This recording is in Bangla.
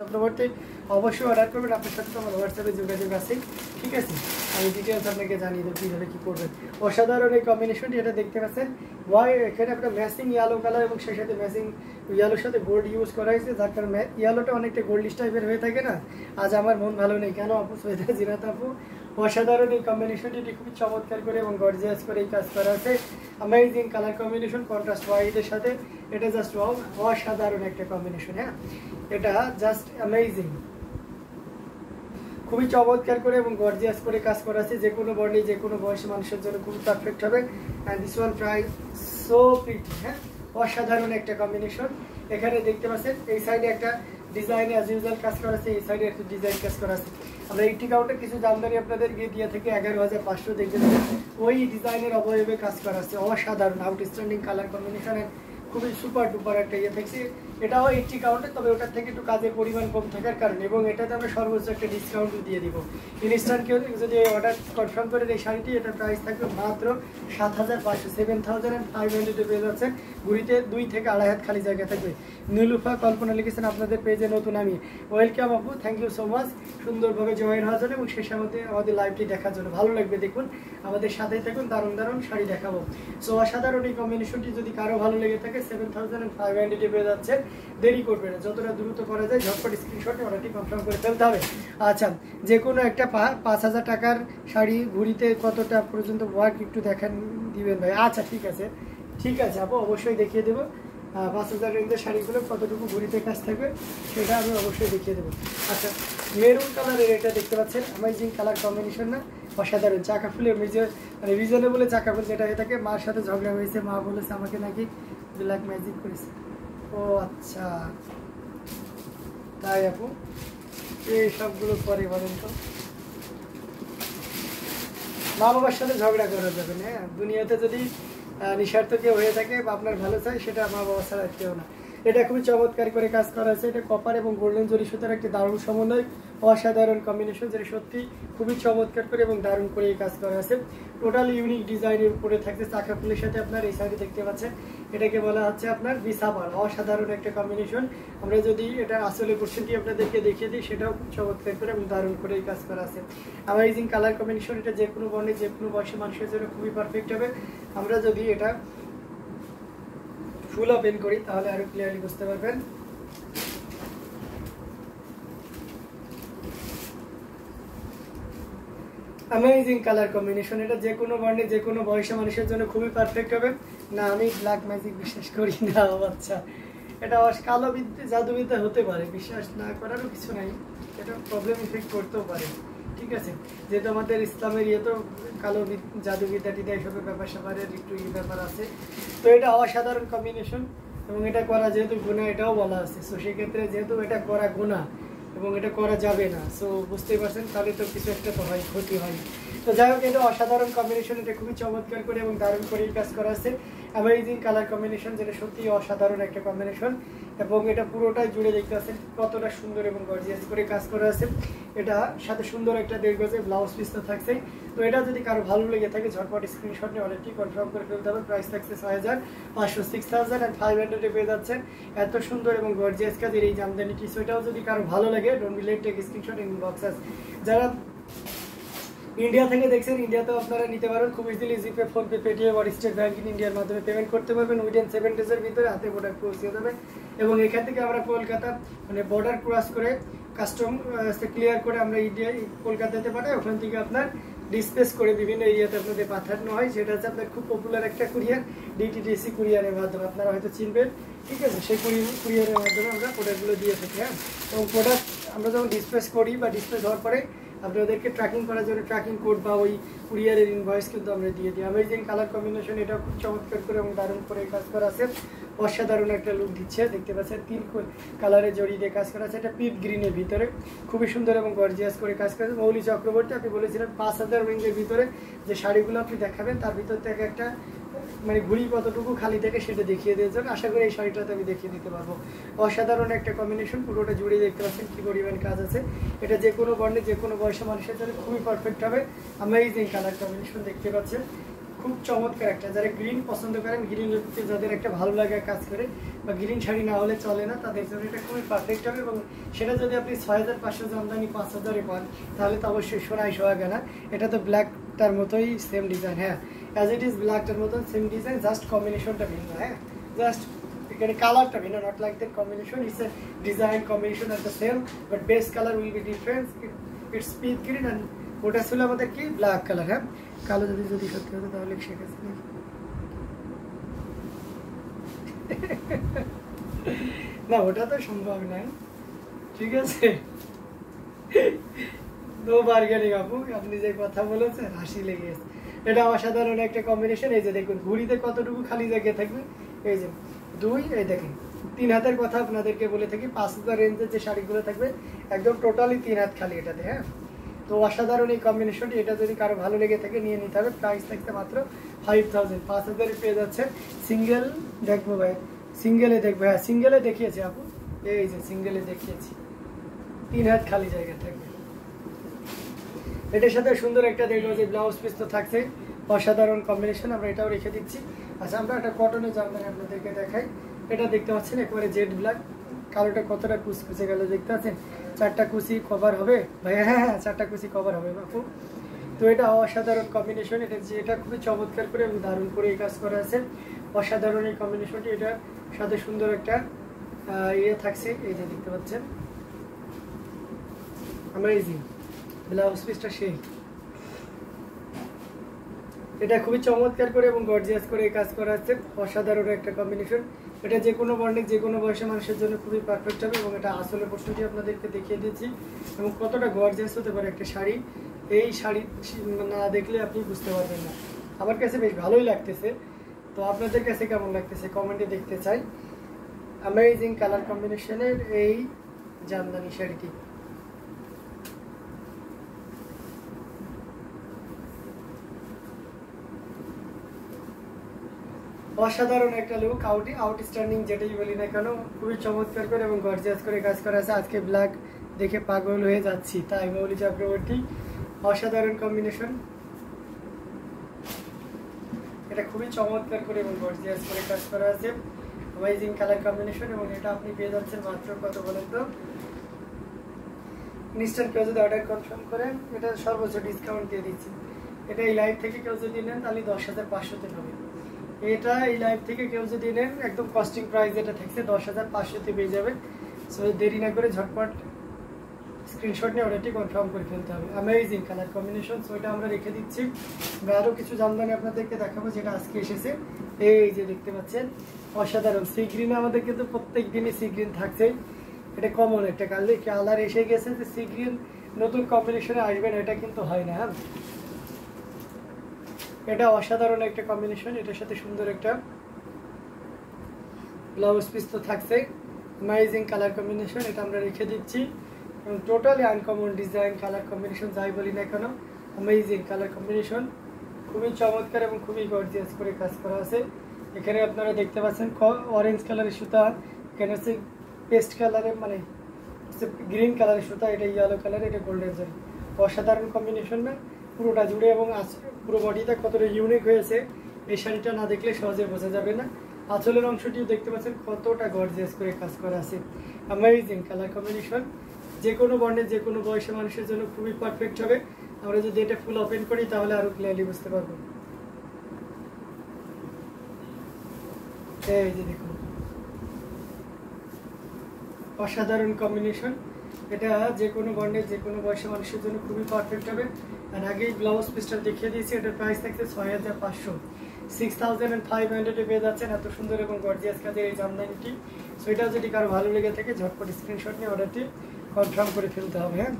চক্রবর্তী অবশ্যই অর্ডার করবেন। আপনার সাথে তো আমার হোয়াটসঅ্যাপে যোগাযোগ আছে, ঠিক আছে। আমি ডিটেলস আপনাকে জানিয়ে দেবো কীভাবে কী করবেন। অসাধারণ এই কম্বিনেশনটি, এটা দেখতে পাচ্ছেন এখানে আপনার ম্যাচিং ইয়েলো কালার এবং সেই সাথে ম্যাচিং ইয়েলোর সাথে গোল্ড ইউজ করা হয়েছে, যার কারণে ইয়েলোটা অনেকটা গোল্ডিশ টাইপের হয়ে থাকে না। আজ আমার মন ভালো নেই কেন আপু, সৈয়দা জিনাত আপু। অসাধারণ এই কম্বিনেশনটি, খুবই চমৎকার করে এবং গর্জিয়াস করে এই কাজ করা আছে। অ্যামেজিং কালার কম্বিনেশন, কন্ট্রাস্ট হোয়াইটের সাথে এটা জাস্ট অসাধারণ একটা কম্বিনেশন। হ্যাঁ, এটা জাস্ট অ্যামেজিং, খুবই চমৎকার করে এবং গর্জিয়াস করে কাজ করা আছে। যে কোনো বর্ণে যে কোনো বয়সী মানুষের জন্য খুব পারফেক্ট হবে। And this one price so pretty. হ্যাঁ, অসাধারণ একটা কম্বিনেশন। এখানে দেখতে পাচ্ছেন এই সাইডে একটা ডিজাইনে অ্যাজ ইউজুয়াল কাজ করা আছে, এই সাইডে একটা ডিজাইন কাজ করা আছে। আমরা 80 কাউন্টে কিছু জামদানি আপনাদের গিয়ে দিয়ে থেকে 11,500 দেখতে পাবেন, ওই ডিজাইনের অবয়বে কাজ করা আছে। অসাধারণ আউটস্ট্যান্ডিং কালার কম্বিনেশন, খুবই সুপার ডুপার একটা ইয়ে দেখছি। এটাও 80 কাউন্টে, তবে ওটার থেকে একটু কাজের পরিমাণ কম থাকার কারণে, এবং এটাতে আমরা সর্বোচ্চ একটা ডিসকাউন্টও দিয়ে দিব। ইনস্ট্যান্ট কেউ যদি অর্ডার কনফার্ম করেন এই শাড়িটি, এটার প্রাইস থাকবে মাত্র 7,500, 7,500 পেয়ে যাচ্ছেন। ঘুরিতে 2 থেকে 2.5 হাত খালি জায়গা থাকবে। নীলুফা কল্পনা লিখেছেন আপনাদের পেজে নতুন আমি। ওয়েলকাম আপু, থ্যাংক ইউ সো মাচ সুন্দরভাবে জয়েন হওয়ার জন্য এবং শেষ আমাদের লাইভটি দেখার জন্য। ভালো লাগবে, দেখুন আমাদের সাথেই থাকুন, দারুণ দারুণ শাড়ি দেখাবো। সো অসাধারণ এই কম্বিনেশনটি যদি কারো ভালো লেগে থাকে 7,500 পেয়ে যাচ্ছে। দেরি করবে না, যতটা দ্রুত করা যায় ঝটপট স্ক্রিনশটে অর্ডারটি কনফার্ম করে ফেলতে হবে। আচ্ছা, যে কোনো একটা 5,000 টাকার শাড়ি ঘুরিতে কতটা পর্যন্ত ওয়ার্ক একটু দেখান দিবেন ভাই। আচ্ছা ঠিক আছে, ঠিক আছে আপু, অবশ্যই দেখিয়ে দেবো। 5,000 রেঞ্জের শাড়িগুলো কতটুকু ঘুরিতে কাজ থাকবে সেটা আমি অবশ্যই দেখিয়ে দেবো। আচ্ছা, মেরুন কালারের এটা দেখতে পাচ্ছেন, অ্যামেজিং কালার কম্বিনেশন না, অসাধারণ। চাকা ফুলে মানে রিজনেবলে চাকা ফুল যেটা হয়ে থাকে। মার সাথে ঝগড়া হয়েছে, মা বলেছে আমাকে নাকি ব্ল্যাক ম্যাজিক করেছে। ও আচ্ছা, তাই আপু, এই সবগুলো পরে বলেন তো। মা বাবার সাথে ঝগড়া করা যাবে না। হ্যাঁ, দুনিয়াতে যদি নিঃস্বার্থ কেউ হয়ে থাকে বা আপনার ভালো চাই, সেটা মা বাবা ছাড়া কেউ না। এটা খুবই চমৎকার করে কাজ করা আছে। এটা কপার এবং গোল্ডেন জরি সুতার একটি দারুণ সমন্বয়, অসাধারণ কম্বিনেশন, যেটা সত্যি খুবই চমৎকার করে এবং দারুণ করে এই কাজ করা আছে। টোটাল ইউনিক ডিজাইনের উপরে থাকছে চাকা ফুলের সাথে। আপনার এই সাইডে দেখতে পাচ্ছেন, এটাকে বলা হচ্ছে আপনার বিসাবাল, অসাধারণ একটা কম্বিনেশন। আমরা যদি এটা আসলে পোর্শনটি আপনাদেরকে দেখিয়ে দিই, সেটাও খুব চমৎকার করে এবং দারুণ করে এই কাজ করা আছে। অ্যামেজিং কালার কম্বিনেশন, এটা যে কোনো বর্ণে যে কোনো বয়সী মানুষের জন্য খুবই পারফেক্ট হবে। আমরা যদি এটা ফুল ওপেন করি তাহলে আরো ক্লিয়ারলি বুঝতে পারবেন। অ্যামেজিং কালার কম্বিনেশন, এটা যে কোনো বর্ণে যে কোনো বয়সী মানুষের জন্য খুবই পারফেক্ট হবে। না, আমি ব্ল্যাক ম্যাজিক বিশ্বাস করি না। আচ্ছা, এটা কালো বিদ্যে জাদুবিদ্যা হতে পারে, বিশ্বাস না করারও কিছু নাই, এটা প্রবলেম ইফেক্ট করতেও পারে, ঠিক আছে। যেহেতু আমাদের ইসলামের ইয়ে তো কালো জাদুবিদ্যা টিদা এসবের ব্যাপার স্যাপারের একটু ব্যাপার আছে। তো এটা অসাধারণ কম্বিনেশন এবং এটা করা যেহেতু গুনাহ, এটাও বলা আছে। সো সেক্ষেত্রে যেহেতু এটা করা গুনাহ এবং এটা করা যাবে না, সো বুঝতেই পারছেন, তাহলে তো কিছু একটা তো হয়, ক্ষতি হয়। তো যাই হোক, এটা অসাধারণ কম্বিনেশন, এটা খুবই চমৎকার করে এবং দারুণ করে কাজ করা আছে। অ্যামেজিং কালার কম্বিনেশন, যেটা সত্যি অসাধারণ একটা কম্বিনেশন, এবং এটা পুরোটাই জুড়ে দেখতে পাচ্ছেন কতটা সুন্দর এবং গর্জিয়াস করে কাজ করা আছে। এটা সাথে সুন্দর একটা 1.5 গজের ব্লাউজ পিস তো থাকছেই। তো এটা যদি কারো ভালো লেগে থাকে ঝটপট স্ক্রিনশট নিয়ে অর্ডারটি কনফার্ম করে ফেলতে হবে। প্রাইস থাকছে 6,500, 6,500 পেয়ে যাচ্ছেন। এত সুন্দর এবং গর্জিয়াস কাজের এই জামদানিটি। সো এটাও যদি কারো ভালো লাগে, don't be late, take screenshot in box. যারা ইন্ডিয়া থেকে দেখছেন, ইন্ডিয়াতেও আপনারা নিতে পারেন খুব ইজিলি। জিপে, ফোনপে, পেটিএম আর স্টেট ব্যাংক ইন ইন্ডিয়ার মাধ্যমে পেমেন্ট করতে পারবেন। উইদিন 7 ডেজের ভিতরে হাতে প্রোডাক্ট পৌঁছে যাবে। এবং এখান থেকে আমরা কলকাতা মানে বর্ডার ক্রস করে কাস্টম ক্লিয়ার করে আমরা ইন্ডিয়া কলকাতাতে পাঠাই। ওখান থেকে আপনার ডিসপ্লেস করে বিভিন্ন এরিয়াতে আপনাদের পাঠানো হয়। সেটা হচ্ছে আপনার খুব পপুলার একটা কুরিয়ার, ডিটিডিসি কুরিয়ারের মাধ্যমে, আপনারা হয়তো চিনবেন, ঠিক আছে। সেই কুরিয়ারের মাধ্যমে আমরা প্রোডাক্টগুলো দিয়ে থাকি। হ্যাঁ, এবং প্রোডাক্ট আমরা যখন ডিসপ্লেস করি বা ডিসপ্লেস হওয়ার পরে আপনাদেরকে ট্র্যাকিং করার জন্য ট্র্যাকিং কোড বা ওই কুরিয়ারের ইনভয়েস কিন্তু আমরা দিয়ে দিই। অ্যামেজিং কালার কম্বিনেশন, এটা খুব চমৎকার করে এবং দারুণ করে কাজ করা আছে। অসাধারণ একটা লুক দিচ্ছে, দেখতে পাচ্ছেন 3 কালারে জড়িয়ে দিয়ে কাজ করা আছে। এটা পিট গ্রিনের ভিতরে খুবই সুন্দর এবং গর্জিয়াস করে কাজ করা আছে। মৌলি চক্রবর্তী, আপনি বলেছিলেন 5,000 রেঞ্জের ভিতরে যে শাড়িগুলো আপনি দেখাবেন, তার ভিতর থেকে একটা মানে ঘুড়ি কতটুকু খালি থেকে সেটা দেখিয়ে দিয়েছেন। আশা করি এই শাড়িটাতে আমি দেখিয়ে দিতে পারবো। অসাধারণ একটা কম্বিনেশন, পুরোটা জুড়ে দেখতে পাচ্ছেন কি পরিমাণ কাজ আছে। এটা যে কোনো বর্ণে যে কোনো বয়সী মানুষের জন্য খুবই পারফেক্ট হবে। অ্যামেজিং কালার কম্বিনেশন দেখতে পাচ্ছেন, খুব চমৎকার একটা, যারা গ্রিন পছন্দ করেন, গ্রিন যাদের একটা ভালো লাগা কাজ করে বা গ্রিন শাড়ি না হলে চলে না, তাদের জন্য এটা খুবই পারফেক্ট হবে। এবং সেটা যদি আপনি 6500 জামদানি 5000-এ পান তাহলে তো অবশ্যই সোনাই সোহাগা না। এটা তো ব্ল্যাকটার মতোই সেম ডিজাইন, হ্যাঁ অ্যাজ ইট ইজ ব্ল্যাকটার মতন সেম ডিজাইন, জাস্ট কম্বিনেশনটা ভিন্ন, হ্যাঁ জাস্ট এখানে কালারটা ভিন্ন, not like that combination, it's a design combination আর the same, but base colour will be different, it's peach green and ওটা ছিল আমাদের কি ব্ল্যাক কালার, হ্যাঁ কালো যদি সত্যি হতো তাহলে শেখেছে না, ওটা তো সম্ভব নয়, ঠিক আছে নো বার্গেনিং আপু, আপনি যে কথা বলেছেন হাসি লেগে গেছে। এটা অসাধারণ একটা কম্বিনেশন। এই যে দেখুন ঘুড়িতে কতটুকু খালি জায়গা থাকবে, এই যে 2, এই দেখেন 3 হাতের কথা আপনাদেরকে বলে থাকি, 5000 রেঞ্জের যে শাড়িগুলো থাকবে একদম টোটালি 3 হাত খালি এটাতে, হ্যাঁ তো অসাধারণ এই কম্বিনেশনটি। এটা যদি কারো ভালো লেগে থাকে নিয়ে নিতে হবে। প্রাইস থাকতে মাত্র 5000, 5000 পেয়ে যাচ্ছে। সিঙ্গেল দেখবো ভাই, সিঙ্গেলে দেখবো, হ্যাঁ সিঙ্গেলে দেখিয়েছি আপু, এই যে সিঙ্গেলে দেখিয়েছি, 3 হাত খালি জায়গা থাকবে। এটার সাথে সুন্দর একটা দেখবো যে ব্লাউজ পিস তো থাকছে, অসাধারণ কম্বিনেশন, আমরা এটাও রেখে দিচ্ছি। আচ্ছা আমরা একটা কটনের জামদানি আপনাদেরকে দেখাই। এটা দেখতে পাচ্ছেন একেবারে জেড ব্ল্যাক, কালোটা কতটা কুচকুচে গেল দেখতে পাচ্ছেন, 4টা কুচি কভার হবে ভাই, হ্যাঁ 4টা কুচি কভার হবে বাপু। তো এটা অসাধারণ কম্বিনেশন, এটা খুবই চমৎকার করে এবং দারুণ করে এই কাজ করা আছে, অসাধারণ এই কম্বিনেশনটি। এটার সাথে সুন্দর একটা ইয়ে থাকছে, এই যে দেখতে পাচ্ছেন অ্যামেজিং ব্লাউজ পিসটা সেই, এটা খুবই চমৎকার করে এবং গর্জিয়াস করে এই কাজ করা আছে, অসাধারণ একটা কম্বিনেশন। এটা যে কোনো বর্ণের যে কোনো বয়সের মানুষের জন্য খুবই পারফেক্ট হবে। এবং এটা আসলে প্রশ্নটি আপনাদেরকে দেখিয়ে দিয়েছি এবং কতটা গর্জিয়াস হতে পারে একটা শাড়ি, এই শাড়ি না দেখলে আপনি বুঝতে পারবেন না। আমার কাছে বেশ ভালোই লাগতেছে, তো আপনাদের কাছে কেমন লাগতেছে কমেন্টে দেখতে চাই। অ্যামেজিং কালার কম্বিনেশনের এই জামদানি শাড়িটি, অসাধারণ একটা লুক, আউটস্ট্যান্ডিং যেটাই বলি না কেন, খুবই চমৎকার করে এবং গর্জিয়াস করে কাজ করা আছে। আজকে ব্ল্যাক দেখে পাগল হয়ে যাচ্ছি, তাই মৌলি চক্রবর্তী, অসাধারণ কম্বিনেশন। এটা খুবই চমৎকার করে এবং গর্জিয়াস করে কাজ করা আছে, অ্যামেজিং কালার কম্বিনেশন। এবং এটা আপনি পেয়ে যাচ্ছেন মাত্র কত বলেন তো, ইনস্ট্যান্ট কেউ যদি অর্ডার কনফার্ম করেন এটা সর্বোচ্চ ডিসকাউন্ট দিয়ে দিচ্ছি। এটা এই লাইভ থেকে কেউ যদি নেন তাহলে 10,500-তে হবে। এটা এই লাইভ থেকে কেউ যদি নেন একদম কস্টিং প্রাইস যেটা থাকছে 10,500-তে পেয়ে যাবে। সো দেরি না করে ঝটপট স্ক্রিনশট নিয়ে অর্ডারটি কনফার্ম করে ফেলতে হবে। অ্যামেজিং কালার কম্বিনেশন, সো এটা আমরা রেখে দিচ্ছি। আরও কিছু জামদানি আপনাদেরকে দেখাবো যেটা আজকে এসেছে, এই যে দেখতে পাচ্ছেন অসাধারণ সি গ্রিনে, আমাদের কিন্তু প্রত্যেক দিনই সি গ্রিন থাকছে, এটা কমন একটা কালার এসে গেছে যে সি গ্রিন নতুন কম্বিনেশনে আসবে না, এটা কিন্তু হয় না। হ্যাঁ এটা অসাধারণ একটা কম্বিনেশন, এটার সাথে সুন্দর একটা ব্লাউজ পিস তো থাকছে, অ্যামেজিং কালার কম্বিনেশন। এটা আমরা রেখে দিচ্ছি এবং totally uncommon design colour combination যাই বলি না কেন, অ্যামেজিং কালার কম্বিনেশন, খুবই চমৎকার এবং খুবই গর্জিয়াস করে কাজ করা আছে। এখানে আপনারা দেখতে পাচ্ছেন অরেঞ্জ কালারের সুতা, এখানে হচ্ছে পেস্ট কালারের মানে গ্রিন কালারের সুতা, এটা ইয়েলো কালার, এটা গোল্ডেন জরি, অসাধারণ কম্বিনেশন না পুরোটা জুড়ে। এবং পুরো বডিটা কতটা ইউনিক হয়েছে এই শাড়িটা না দেখলে সহজে বোঝা যাবে না। আঁচলের অংশটিও দেখতে পাচ্ছেন কতটা গর্জিয়াস করে কাজ করা আছে, অ্যামেজিং কালার কম্বিনেশন, যে কোনো বর্ণের যে কোনো বয়সের মানুষের জন্য খুবই পারফেক্ট হবে। আমরা যদি এটা ফুল ওপেন করি তাহলে আরো ক্লিয়ারলি বুঝতে পারবো। এই যে দেখুন অসাধারণ কম্বিনেশন, এটা যে কোনো বর্ণের যে কোনো বয়সের মানুষের জন্য খুবই পারফেক্ট হবে। আর আগেই ব্লাউজ পিসটা দেখিয়ে দিয়েছি, এটার প্রাইস থাকছে 6,500, 6,500-এ পেয়ে যাচ্ছেন এত সুন্দর এবং গর্জিয়াস কাজের এই জামদানিটি। সো এটা যদি কারো ভালো লেগে থাকে ঝটপট স্ক্রিনশট নিয়ে অর্ডারটি কনফার্ম করে ফেলতে হবে। হ্যাঁ